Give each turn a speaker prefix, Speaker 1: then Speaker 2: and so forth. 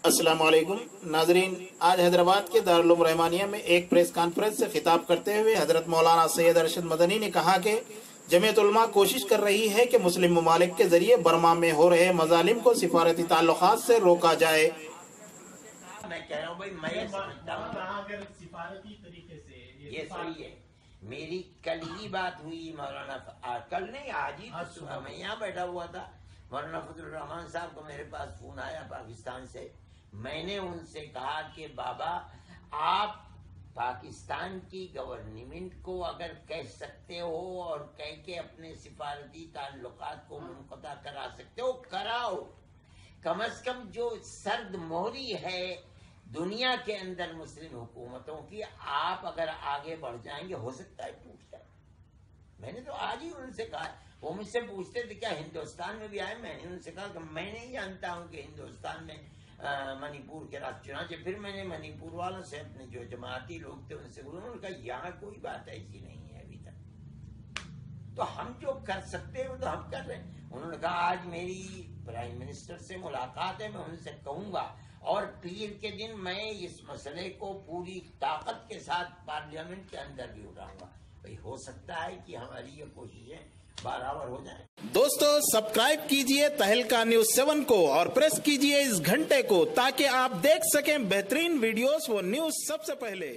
Speaker 1: अस्सलाम वालेकुम नाजरीन, आज हैदराबाद के दारुल उलूम रहमानिया में एक प्रेस कॉन्फ्रेंस से खिताब करते हुए हजरत मौलाना सैयद अरशद मदनी ने कहा कि जमीयत उलमा कोशिश कर रही है कि मुस्लिम ममालिक के जरिए बर्मा में हो रहे मजालिम को सिफारती ताल्लुकात से रोका जाए।
Speaker 2: मैं कह रहा हूँ भाई, मैं समझता हूँ
Speaker 3: अगर सिफारती तरीके से
Speaker 2: ये सही है। मेरी कल ही बात हुई मौलाना, कल नहीं आज ही, मैं यहाँ बैठा हुआ था। मौलाना फजलुर रहमान साहब को मेरे पास फोन आया पाकिस्तान से। मैंने उनसे कहा कि बाबा, आप पाकिस्तान की गवर्नमेंट को अगर कह सकते हो और कह के अपने सिफारती ताल्लुकात को मुनक़ता करा सकते हो, कराओ। कम से कम जो सर्द मोहरी है दुनिया के अंदर मुस्लिम हुकूमतों की, आप अगर आगे बढ़ जाएंगे हो सकता है टूट जाए। मैंने तो आज ही उनसे कहा, वो मुझसे पूछते थे क्या हिंदुस्तान में भी आए। मैंने उनसे कहा कि मैं नहीं जानता हूं कि हिंदुस्तान में मणिपुर के राष्ट्र चुनाव से। फिर मैंने मणिपुर वालों से, अपने जो जमाती लोग थे उनसे बोला, उन्होंने कहा यहाँ कोई बात ऐसी नहीं है अभी तक। तो हम जो कर सकते हैं वो तो हम कर रहे हैं। उन्होंने कहा आज मेरी प्राइम मिनिस्टर से मुलाकात है, मैं उनसे कहूंगा और पीर के दिन मैं इस मसले को पूरी ताकत के साथ पार्लियामेंट के अंदर भी उठाऊंगा। भाई हो सकता है कि हमारी ये कोशिशें बराबर हो जाए।
Speaker 1: दोस्तों, सब्सक्राइब कीजिए तहलका न्यूज़ 7 को और प्रेस कीजिए इस घंटे को ताकि आप देख सकें बेहतरीन वीडियोस व न्यूज़ सबसे पहले।